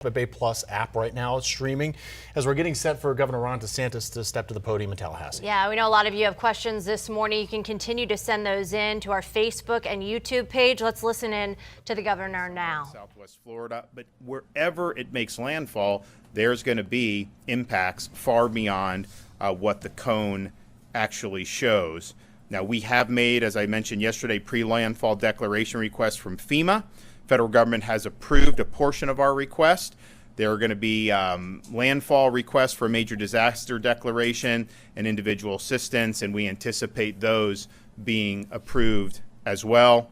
Tampa Bay Plus app right now. It's streaming as we're getting set for Governor Ron DeSantis to step to the podium in Tallahassee. Yeah, we know a lot of you have questions this morning. You can continue to send those in to our Facebook and YouTube page. Let's listen in to the governor now. Southwest Florida, but wherever it makes landfall, there's going to be impacts far beyond what the cone actually shows. Now, we have made, as I mentioned yesterday, pre-landfall declaration requests from FEMA. Federal government has approved a portion of our request. There are going to be landfall requests for major disaster declaration and individual assistance, and we anticipate those being approved as well.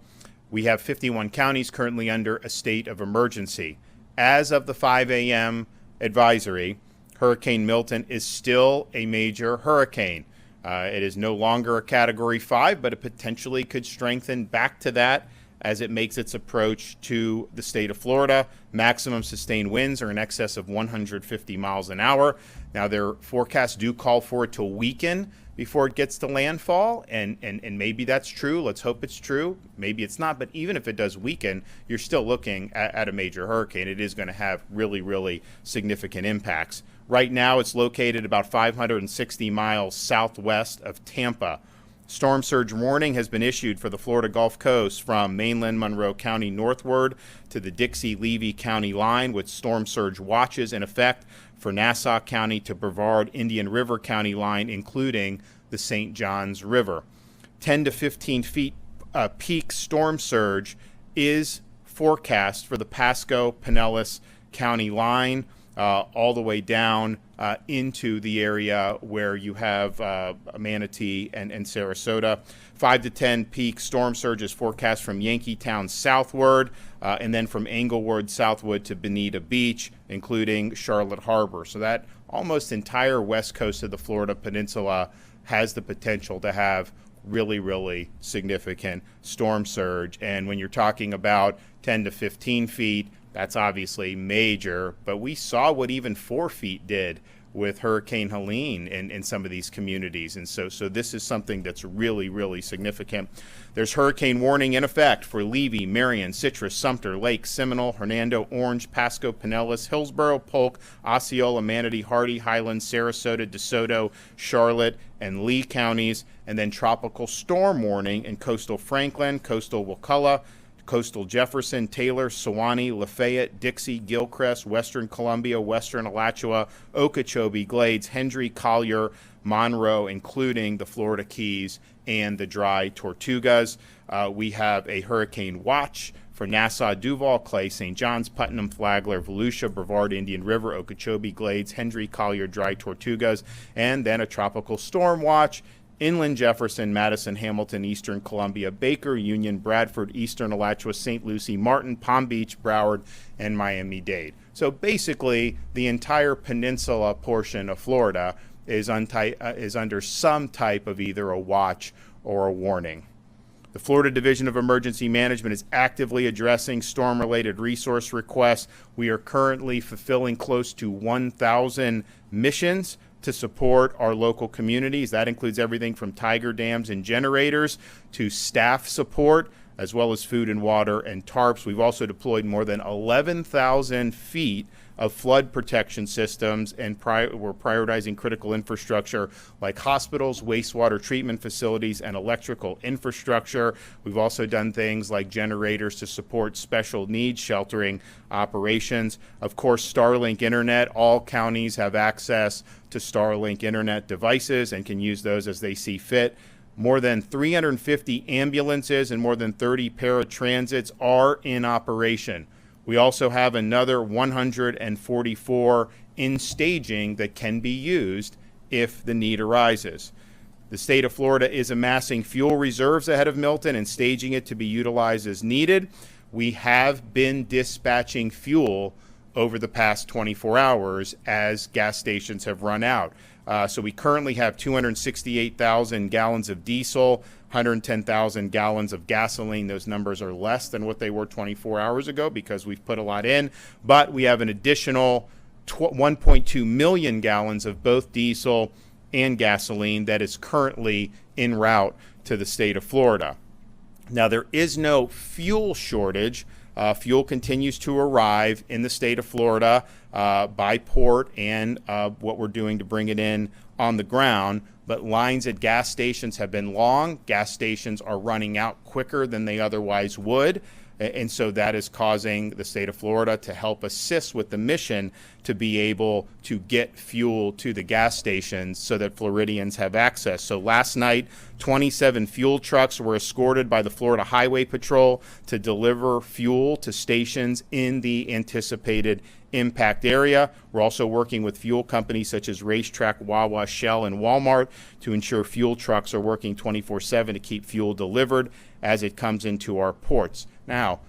We have 51 counties currently under a state of emergency. As of the 5 a.m. advisory, Hurricane Milton is still a major hurricane. It is no longer a Category 5, but it potentially could strengthen back to that as it makes its approach to the state of Florida. Maximum sustained winds are in excess of 150 miles an hour. Now, their forecasts do call for it to weaken before it gets to landfall, and maybe that's true. Let's hope it's true. Maybe it's not, but even if it does weaken, you're still looking at a major hurricane. It is going to have really, really significant impacts. Right now, it's located about 560 miles southwest of Tampa. Storm surge warning has been issued for the Florida Gulf Coast from mainland Monroe County northward to the Dixie-Levy County line, with storm surge watches in effect for Nassau County to Brevard Indian River County line, including the St. Johns River. 10 to 15 feet peak storm surge is forecast for the Pasco-Pinellas County line, all the way down into the area where you have Manatee and Sarasota. 5 to 10 peak storm surge is forecast from Yankeetown southward, and then from Englewood southward to Bonita Beach, including Charlotte Harbor. So that almost entire west coast of the Florida Peninsula has the potential to have really, really significant storm surge. And when you're talking about 10 to 15 feet, that's obviously major, but we saw what even 4 feet did with Hurricane Helene in some of these communities. And so this is something that's really, really significant. There's hurricane warning in effect for Levy, Marion, Citrus, Sumter, Lake, Seminole, Hernando, Orange, Pasco, Pinellas, Hillsborough, Polk, Osceola, Manatee, Hardy, Highlands, Sarasota, DeSoto, Charlotte, and Lee counties. And then tropical storm warning in coastal Franklin, coastal Wakulla, coastal Jefferson, Taylor, Sewanee, Lafayette, Dixie, Gilchrist, Western Columbia, Western Alachua, Okeechobee, Glades, Hendry, Collier, Monroe, including the Florida Keys and the Dry Tortugas. We have a hurricane watch for Nassau, Duval, Clay, St. John's, Putnam, Flagler, Volusia, Brevard, Indian River, Okeechobee, Glades, Hendry, Collier, Dry Tortugas, and then a tropical storm watch inland Jefferson, Madison, Hamilton, Eastern Columbia, Baker, Union, Bradford, Eastern Alachua, St. Lucie, Martin, Palm Beach, Broward, and Miami-Dade. So basically, the entire peninsula portion of Florida is under some type of either a watch or a warning. The Florida Division of Emergency Management is actively addressing storm-related resource requests. We are currently fulfilling close to 1,000 missions to support our local communities. That includes everything from tiger dams and generators to staff support, as well as food and water and tarps. We've also deployed more than 11,000 feet of flood protection systems, and we're prioritizing critical infrastructure like hospitals, wastewater treatment facilities, and electrical infrastructure. We've also done things like generators to support special needs sheltering operations. Of course, Starlink Internet. All counties have access to Starlink Internet devices and can use those as they see fit. More than 350 ambulances and more than 30 paratransits are in operation. We also have another 144 in staging that can be used if the need arises. The state of Florida is amassing fuel reserves ahead of Milton and staging it to be utilized as needed. We have been dispatching fuel over the past 24 hours as gas stations have run out. So we currently have 268,000 gallons of diesel, 110,000 gallons of gasoline. Those numbers are less than what they were 24 hours ago because we've put a lot in. But we have an additional 1.2 million gallons of both diesel and gasoline that is currently en route to the state of Florida. Now, there is no fuel shortage fuel continues to arrive in the state of Florida by port and what we're doing to bring it in on the ground. But lines at gas stations have been long. Gas stations are running out quicker than they otherwise would. And so that is causing the state of Florida to help assist with the mission to be able to get fuel to the gas stations so that Floridians have access. So last night, 27 fuel trucks were escorted by the Florida Highway Patrol to deliver fuel to stations in the anticipated impact area. We're also working with fuel companies such as Racetrack, Wawa, Shell, and Walmart to ensure fuel trucks are working 24/7 to keep fuel delivered as it comes into our ports. Now,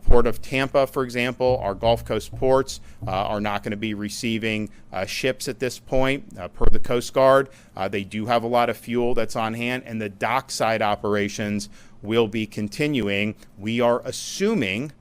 Port of Tampa, for example, our Gulf Coast ports are not going to be receiving ships at this point per the Coast Guard. They do have a lot of fuel that's on hand, and the dockside operations will be continuing. We are assuming,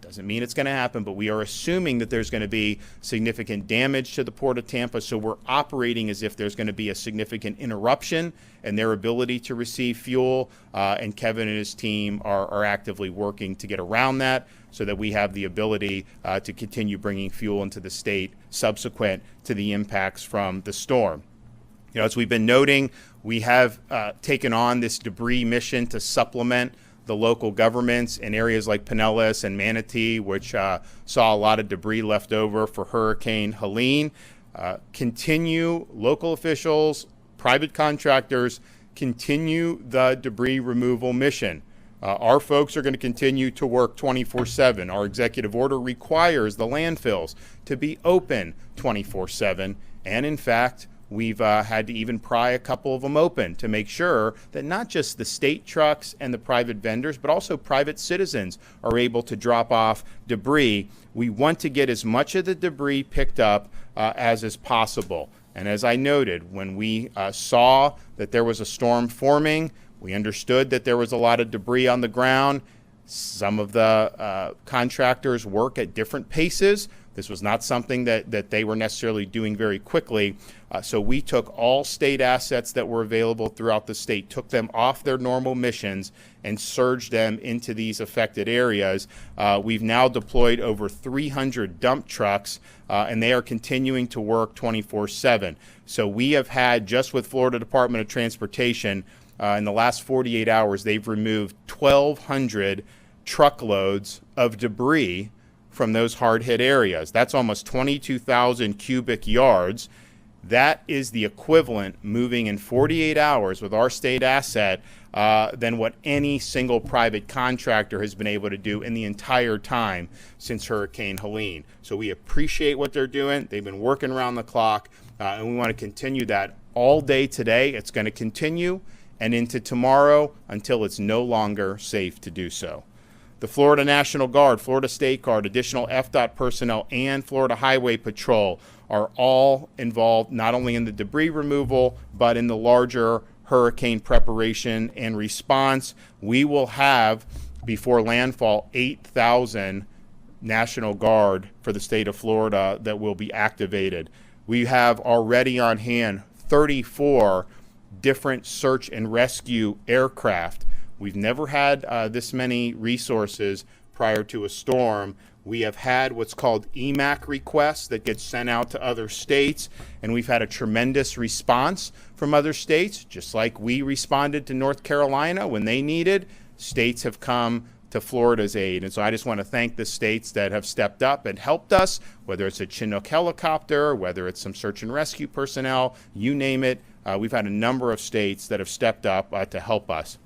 doesn't mean it's going to happen, but we are assuming that there's going to be significant damage to the Port of Tampa, so we're operating as if there's going to be a significant interruption in their ability to receive fuel, and Kevin and his team are actively working to get around that so that we have the ability to continue bringing fuel into the state subsequent to the impacts from the storm. You know, as we've been noting, we have taken on this debris mission to supplement the local governments in areas like Pinellas and Manatee, which saw a lot of debris left over for Hurricane Helene. Local officials, private contractors, continue the debris removal mission. Our folks are going to continue to work 24/7. Our executive order requires the landfills to be open 24/7. And in fact, we've had to even pry a couple of them open to make sure that not just the state trucks and the private vendors, but also private citizens are able to drop off debris. We want to get as much of the debris picked up as is possible. And as I noted, when we saw that there was a storm forming, we understood that there was a lot of debris on the ground. Some of the contractors work at different paces. This was not something that they were necessarily doing very quickly. So we took all state assets that were available throughout the state, took them off their normal missions, and surged them into these affected areas. We've now deployed over 300 dump trucks, and they are continuing to work 24/7. So we have had, just with Florida Department of Transportation, in the last 48 hours, they've removed 1,200 truckloads of debris from those hard-hit areas. That's almost 22,000 cubic yards. That is the equivalent, moving in 48 hours with our state asset, than what any single private contractor has been able to do in the entire time since Hurricane Helene. So we appreciate what they're doing. They've been working around the clock, and we want to continue that all day today. It's going to continue and into tomorrow until it's no longer safe to do so. The Florida National Guard, Florida State Guard, additional FDOT personnel, and Florida Highway Patrol are all involved not only in the debris removal, but in the larger hurricane preparation and response. We will have, before landfall, 8,000 National Guard for the state of Florida that will be activated. We have already on hand 34 different search and rescue aircraft. We've never had this many resources prior to a storm. We have had what's called EMAC requests that get sent out to other states, and we've had a tremendous response from other states. Just like we responded to North Carolina when they needed, states have come to Florida's aid. And so I just want to thank the states that have stepped up and helped us, whether it's a Chinook helicopter, whether it's some search and rescue personnel, you name it. We've had a number of states that have stepped up to help us.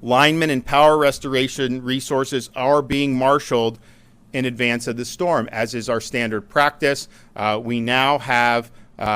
Linemen and power restoration resources are being marshaled in advance of the storm, as is our standard practice. We now have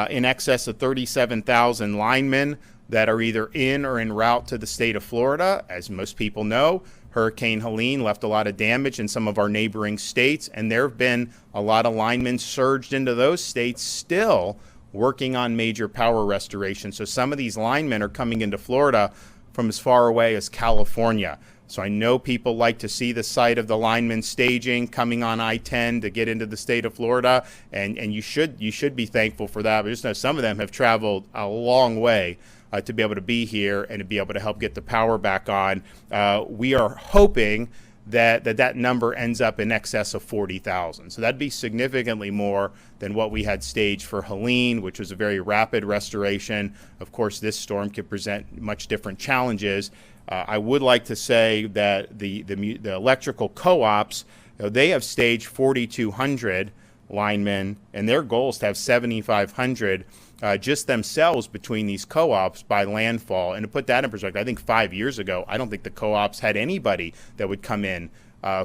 in excess of 37,000 linemen that are either in or en route to the state of Florida. As most people know, Hurricane Helene left a lot of damage in some of our neighboring states, and there have been a lot of linemen surged into those states still working on major power restoration. So some of these linemen are coming into Florida from as far away as California. So I know people like to see the site of the linemen staging coming on I-10 to get into the state of Florida, and you should be thankful for that. But just know some of them have traveled a long way to be able to be here and to be able to help get the power back on. We are hoping that number ends up in excess of 40,000. So that'd be significantly more than what we had staged for Helene, which was a very rapid restoration. Of course, this storm could present much different challenges. I would like to say that the electrical co-ops, they have staged 4,200 linemen, and their goal is to have 7,500 just themselves between these co-ops by landfall. And to put that in perspective, I think 5 years ago, I don't think the co-ops had anybody that would come in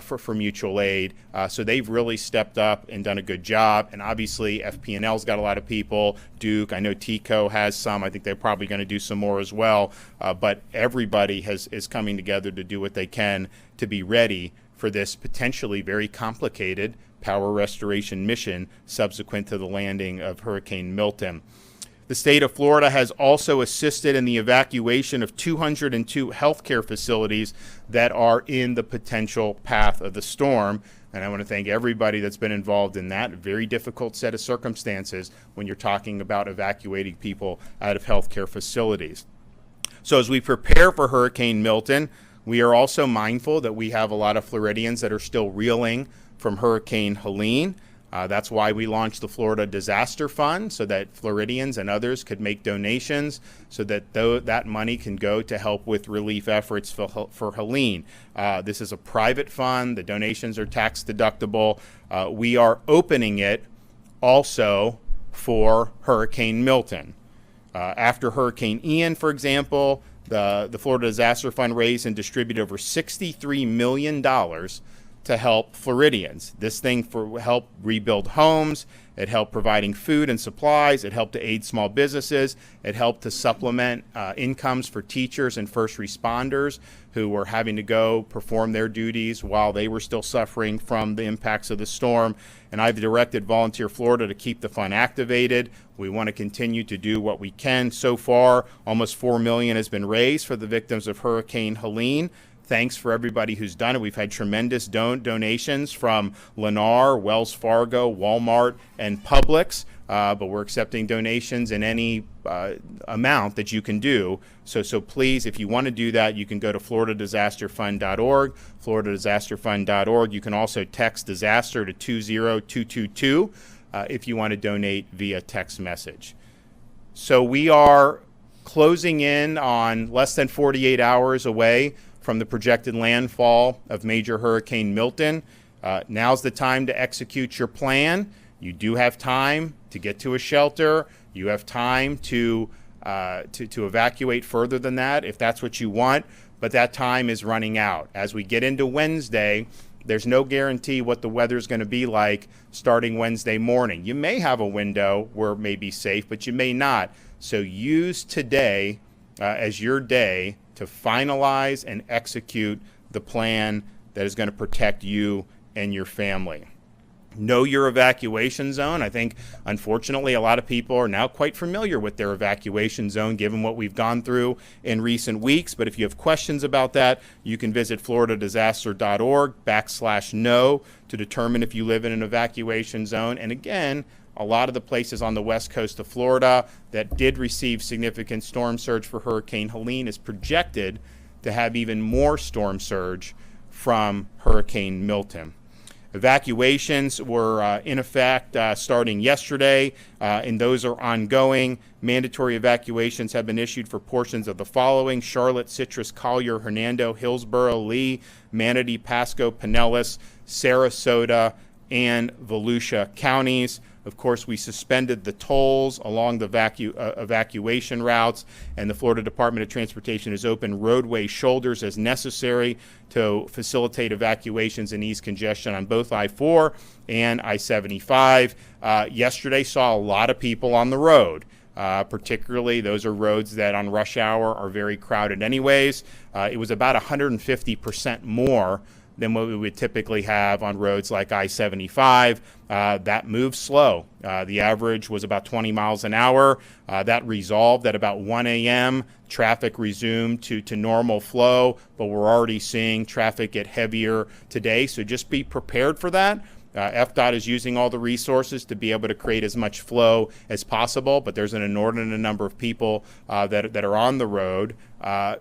for mutual aid. So they've really stepped up and done a good job. And obviously, FP&L's got a lot of people. Duke, I know TCO has some. I think they're probably going to do some more as well. But everybody is coming together to do what they can to be ready for this potentially very complicated power restoration mission subsequent to the landing of Hurricane Milton. The state of Florida has also assisted in the evacuation of 202 healthcare facilities that are in the potential path of the storm. And I want to thank everybody that's been involved in that very difficult set of circumstances when you're talking about evacuating people out of healthcare facilities. So as we prepare for Hurricane Milton, we are also mindful that we have a lot of Floridians that are still reeling from Hurricane Helene. That's why we launched the Florida Disaster Fund, so that Floridians and others could make donations so that that money can go to help with relief efforts for Helene. This is a private fund. The donations are tax deductible. We are opening it also for Hurricane Milton. After Hurricane Ian, for example, the Florida Disaster Fund raised and distributed over $63 million to help Floridians. This thing helped rebuild homes. It helped providing food and supplies. It helped to aid small businesses. It helped to supplement incomes for teachers and first responders who were having to go perform their duties while they were still suffering from the impacts of the storm. And I've directed Volunteer Florida to keep the fund activated. We want to continue to do what we can. So far, almost $4 million has been raised for the victims of Hurricane Helene. Thanks for everybody who's done it. We've had tremendous donations from Lennar, Wells Fargo, Walmart, and Publix, but we're accepting donations in any amount that you can do. So please, if you want to do that, you can go to floridadisasterfund.org, floridadisasterfund.org. You can also text disaster to 20222 if you want to donate via text message. So we are closing in on less than 48 hours away from the projected landfall of major Hurricane Milton. Now's the time to execute your plan. You do have time to get to a shelter. You have time to evacuate further than that if that's what you want, but that time is running out. As we get into Wednesday, there's no guarantee what the weather's going to be like starting Wednesday morning. You may have a window where it may be safe, but you may not. So use today as your day to finalize and execute the plan that is going to protect you and your family. Know your evacuation zone. I think, unfortunately, a lot of people are now quite familiar with their evacuation zone, given what we've gone through in recent weeks. But if you have questions about that, you can visit floridadisaster.org/know to determine if you live in an evacuation zone. And again, a lot of the places on the west coast of Florida that did receive significant storm surge for Hurricane Helene is projected to have even more storm surge from Hurricane Milton. Evacuations were in effect starting yesterday, and those are ongoing. Mandatory evacuations have been issued for portions of the following: Charlotte, Citrus, Collier, Hernando, Hillsborough, Lee, Manatee, Pasco, Pinellas, Sarasota, and Volusia counties. Of course, we suspended the tolls along the evacuation routes, and the Florida Department of Transportation has opened roadway shoulders as necessary to facilitate evacuations and ease congestion on both I-4 and I-75. Yesterday saw a lot of people on the road. Particularly, those are roads that on rush hour are very crowded anyways. It was about 150% more than what we would typically have on roads like I-75. That moves slow. The average was about 20 miles an hour. That resolved at about 1 a.m. Traffic resumed to normal flow, but we're already seeing traffic get heavier today, so just be prepared for that. FDOT is using all the resources to be able to create as much flow as possible, but there's an inordinate number of people that are on the road,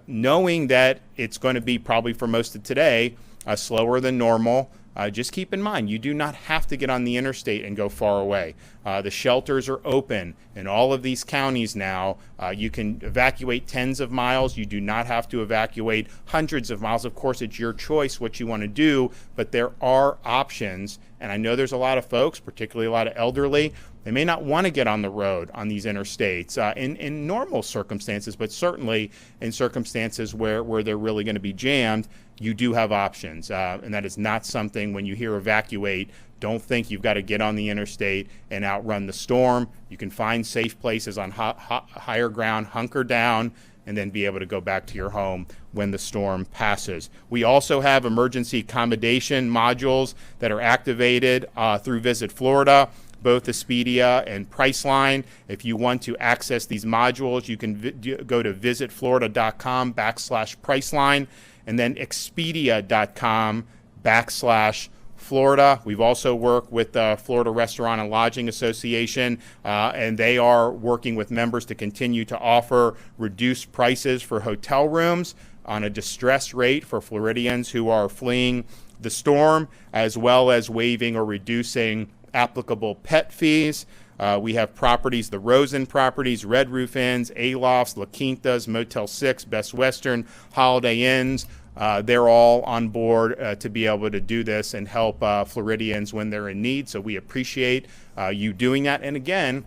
knowing that it's going to be probably for most of today slower than normal. Just keep in mind, you do not have to get on the interstate and go far away. The shelters are open in all of these counties now. You can evacuate tens of miles. You do not have to evacuate hundreds of miles. Of course, it's your choice what you want to do, but there are options. And I know there's a lot of folks, particularly a lot of elderly, they may not want to get on the road on these interstates in normal circumstances, but certainly in circumstances where they're really going to be jammed, you do have options. And that is not something, when you hear evacuate, don't think you've got to get on the interstate and outrun the storm. You can find safe places on higher ground, hunker down, and then be able to go back to your home when the storm passes. We also have emergency accommodation modules that are activated through Visit Florida, both Expedia and Priceline. If you want to access these modules, you can go to visitflorida.com/Priceline and then Expedia.com/Florida. We've also worked with the Florida Restaurant and Lodging Association, and they are working with members to continue to offer reduced prices for hotel rooms on a distress rate for Floridians who are fleeing the storm, as well as waiving or reducing applicable pet fees. We have properties, the Rosen properties, Red Roof Inns, A-Lofts, La Quintas, Motel 6, Best Western, Holiday Inns. They're all on board to be able to do this and help Floridians when they're in need. So we appreciate you doing that. And again,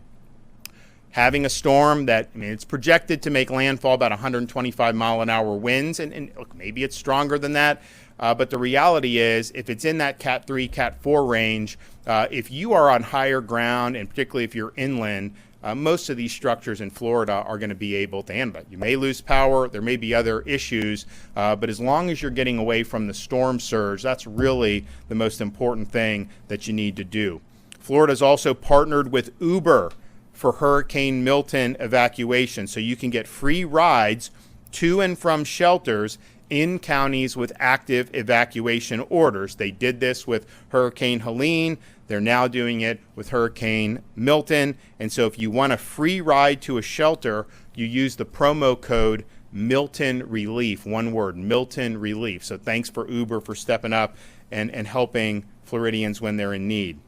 having a storm that, it's projected to make landfall about 125 mile an hour winds, and look, maybe it's stronger than that. But the reality is, if it's in that Cat 3, Cat 4 range, if you are on higher ground, and particularly if you're inland, most of these structures in Florida are going to be able to handle it. You may lose power, there may be other issues, but as long as you're getting away from the storm surge, that's really the most important thing that you need to do. Florida's also partnered with Uber for Hurricane Milton evacuation, so you can get free rides to and from shelters in counties with active evacuation orders. They did this with Hurricane Helene. They're now doing it with Hurricane Milton. And so if you want a free ride to a shelter, you use the promo code Milton Relief, one word, Milton Relief. So thanks for Uber for stepping up and helping Floridians when they're in need.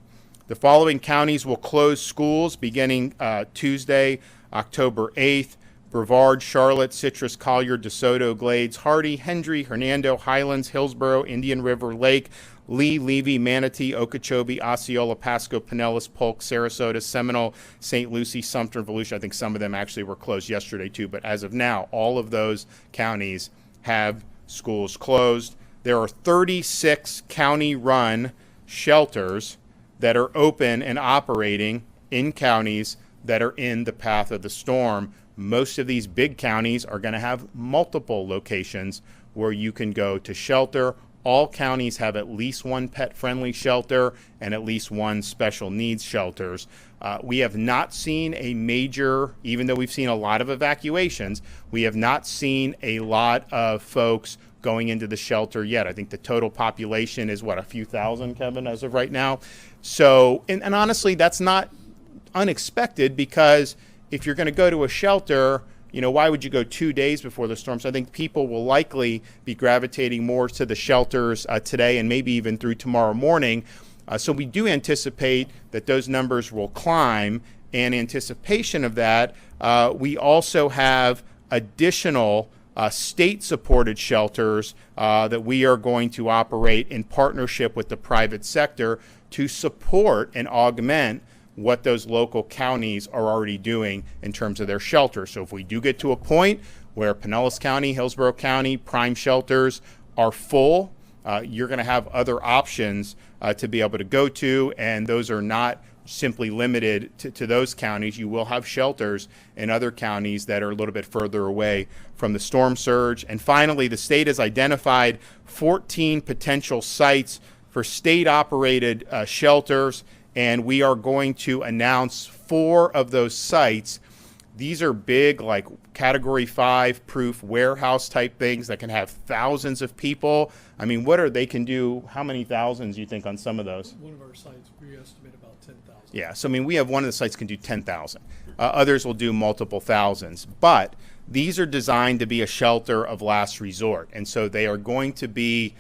The following counties will close schools beginning Tuesday, October 8th. Brevard, Charlotte, Citrus, Collier, DeSoto, Glades, Hardy, Hendry, Hernando, Highlands, Hillsborough, Indian River, Lake, Lee, Levy, Manatee, Okeechobee, Osceola, Pasco, Pinellas, Polk, Sarasota, Seminole, St. Lucie, Sumter, and Volusia. I think some of them actually were closed yesterday too, but as of now, all of those counties have schools closed. There are 36 county-run shelters that are open and operating in counties that are in the path of the storm. Most of these big counties are going to have multiple locations where you can go to shelter. All counties have at least one pet-friendly shelter and at least one special needs shelters. We have not seen a major, even though we've seen a lot of evacuations, we have not seen a lot of folks going into the shelter yet. I think the total population is, a few thousand, Kevin, as of right now. So, and honestly, that's not unexpected, because if you're going to go to a shelter, why would you go 2 days before the storm? So I think people will likely be gravitating more to the shelters today and maybe even through tomorrow morning. So we do anticipate that those numbers will climb. In anticipation of that, we also have additional state-supported shelters that we are going to operate in partnership with the private sector to support and augment what those local counties are already doing in terms of their shelters. So if we do get to a point where Pinellas County, Hillsborough County, prime shelters are full, you're going to have other options to be able to go to, and those are not simply limited to those counties. You will have shelters in other counties that are a little bit further away from the storm surge. And finally, the state has identified 14 potential sites for state-operated shelters, and we are going to announce 4 of those sites. These are big, like Category 5 proof warehouse type things that can have thousands of people. They can do, how many thousands you think on some of those? One of our sites, we estimate about 10,000. Yeah, so we have one of the sites can do 10,000. Others will do multiple thousands. But these are designed to be a shelter of last resort. And so they are going to be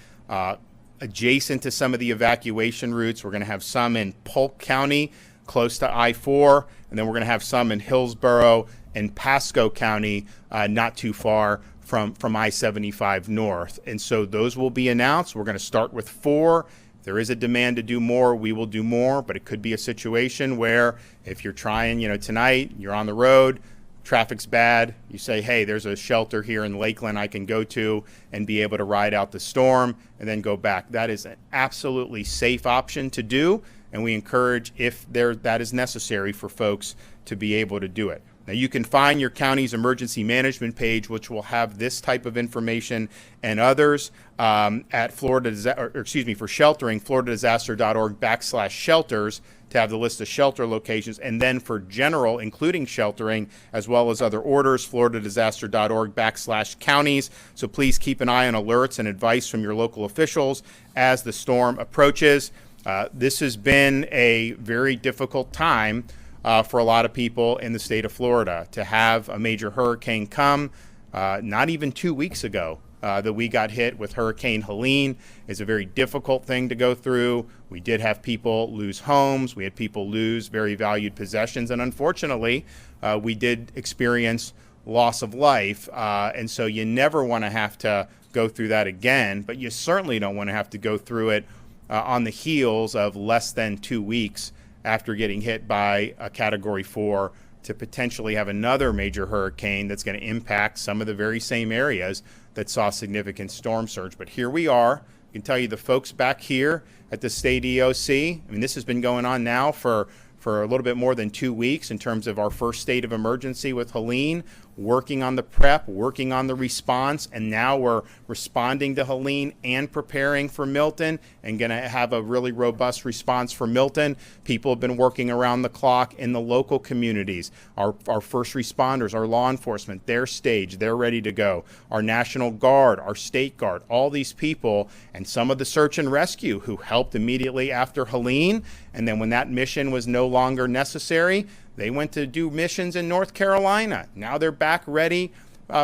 adjacent to some of the evacuation routes. We're going to have some in Polk County, close to I-4, and then we're going to have some in Hillsborough and Pasco County, not too far from I-75 north. And so those will be announced. We're going to start with 4. If there is a demand to do more, we will do more, but it could be a situation where if you're trying, tonight, you're on the road, traffic's bad, you say, hey, there's a shelter here in Lakeland I can go to and be able to ride out the storm and then go back. That is an absolutely safe option to do, and we encourage, if that is necessary, for folks to be able to do it. Now, you can find your county's emergency management page, which will have this type of information and others at for sheltering, floridadisaster.org/shelters to have the list of shelter locations. And then for general, including sheltering, as well as other orders, floridadisaster.org/counties. So please keep an eye on alerts and advice from your local officials as the storm approaches. This has been a very difficult time for a lot of people in the state of Florida. To have a major hurricane come, not even 2 weeks ago, that we got hit with Hurricane Helene, is a very difficult thing to go through. We did have people lose homes. We had people lose very valued possessions. And unfortunately, we did experience loss of life. And so you never want to have to go through that again, but you certainly don't want to have to go through it on the heels of less than 2 weeks after getting hit by a Category 4 to potentially have another major hurricane that's going to impact some of the very same areas that saw significant storm surge. But here we are. I can tell you the folks back here at the state EOC, this has been going on now for a little bit more than 2 weeks in terms of our first state of emergency with Helene, working on the prep, working on the response, and now we're responding to Helene and preparing for Milton and going to have a really robust response for Milton. People have been working around the clock in the local communities. Our first responders, our law enforcement, they're staged, they're ready to go. Our National Guard, our State Guard, all these people, and some of the search and rescue who helped immediately after Helene, and then when that mission was no longer necessary, they went to do missions in North Carolina. Now they're back ready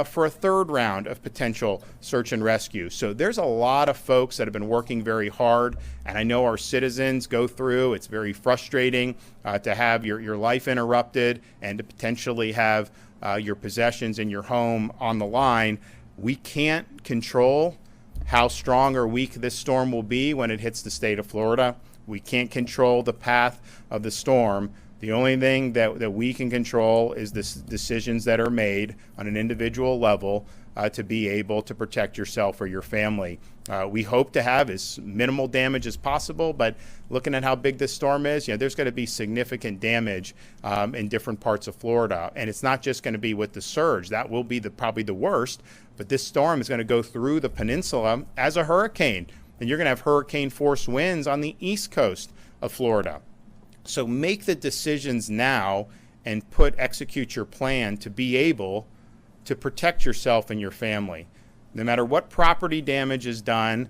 for a third round of potential search and rescue. So there's a lot of folks that have been working very hard, and I know our citizens go through. It's very frustrating to have your life interrupted and to potentially have your possessions in your home on the line. We can't control how strong or weak this storm will be when it hits the state of Florida. We can't control the path of the storm. The only thing that we can control is the decisions that are made on an individual level to be able to protect yourself or your family. We hope to have as minimal damage as possible, but looking at how big this storm is, there's going to be significant damage in different parts of Florida. And it's not just going to be with the surge. That will be probably the worst, but this storm is going to go through the peninsula as a hurricane. And you're going to have hurricane force winds on the east coast of Florida. So make the decisions now and execute your plan to be able to protect yourself and your family. No matter what property damage is done,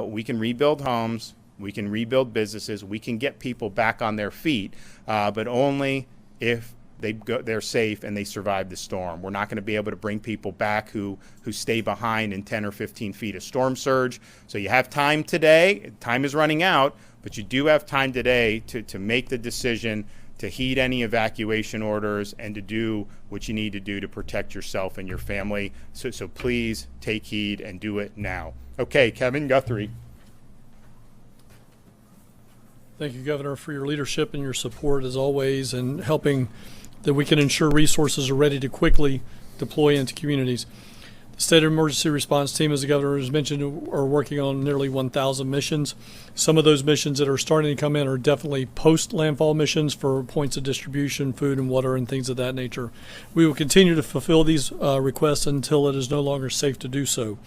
we can rebuild homes, we can rebuild businesses, we can get people back on their feet, but only if they're safe and they survive the storm. We're not going to be able to bring people back who stay behind in 10 or 15 feet of storm surge. So you have time today. Time is running out, but you do have time today to make the decision to heed any evacuation orders and to do what you need to do to protect yourself and your family. So please take heed and do it now. Okay, Kevin Guthrie. Thank you, Governor, for your leadership and your support as always, and helping that we can ensure resources are ready to quickly deploy into communities. The State Emergency Response Team, as the Governor has mentioned, are working on nearly 1,000 missions. Some of those missions that are starting to come in are definitely post-landfall missions for points of distribution, food and water, and things of that nature. We will continue to fulfill these requests until it is no longer safe to do so.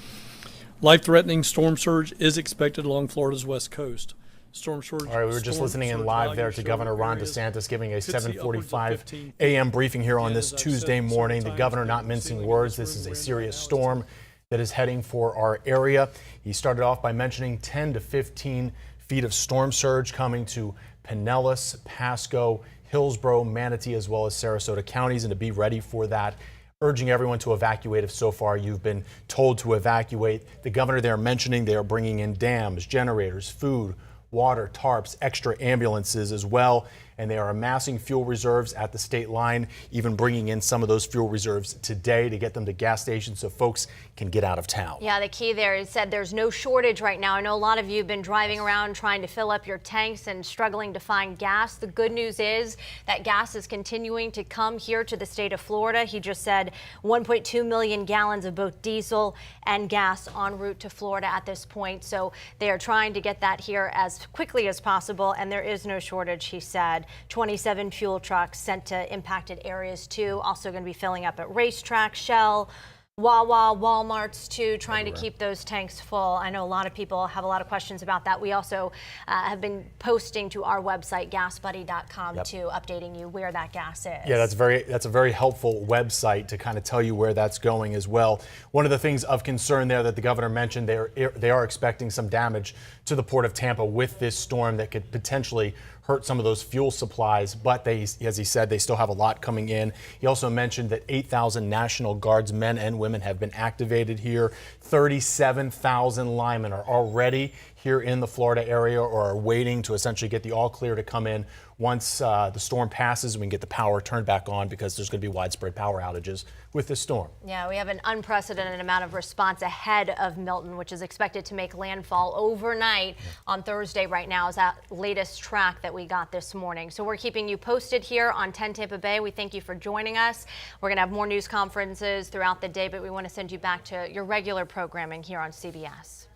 Life-threatening storm surge is expected along Florida's west coast. Storm surge. All right, we were just listening in live there to Governor Ron DeSantis giving a 7:45 a.m. briefing here on this Tuesday morning. The governor not mincing words. This is a serious storm that is heading for our area. He started off by mentioning 10 to 15 feet of storm surge coming to Pinellas, Pasco, Hillsborough, Manatee, as well as Sarasota counties, and to be ready for that urging everyone to evacuate if so far you've been told to evacuate. The governor there mentioning they are bringing in dams, generators, food, water, tarps, extra ambulances as well, and they are amassing fuel reserves at the state line, even bringing in some of those fuel reserves today to get them to gas stations so folks can get out of town. Yeah, the key there is said there's no shortage right now. I know a lot of you have been driving around trying to fill up your tanks and struggling to find gas. The good news is that gas is continuing to come here to the state of Florida. He just said 1.2 million gallons of both diesel and gas en route to Florida at this point. So they are trying to get that here as quickly as possible, and there is no shortage, he said. 27 fuel trucks sent to impacted areas too. Also going to be filling up at racetracks, Shell, Wawa, Walmarts too, trying to keep those tanks full. I know a lot of people have a lot of questions about that. We also have been posting to our website, gasbuddy.com, too, updating you where that gas is. Yeah, that's a very helpful website to kind of tell you where that's going as well. One of the things of concern there that the governor mentioned, they are expecting some damage to the port of Tampa with this storm that could potentially hurt some of those fuel supplies, but as he said, they still have a lot coming in. He also mentioned that 8,000 National Guards men and women have been activated here. 37,000 linemen are already here in the Florida area or are waiting to essentially get the all clear to come in once the storm passes. We can get the power turned back on because there's going to be widespread power outages with this storm. Yeah, we have an unprecedented amount of response ahead of Milton, which is expected to make landfall overnight on Thursday. Right now is that latest track that we got this morning. So we're keeping you posted here on 10 Tampa Bay. We thank you for joining us. We're going to have more news conferences throughout the day, but we want to send you back to your regular programming here on CBS.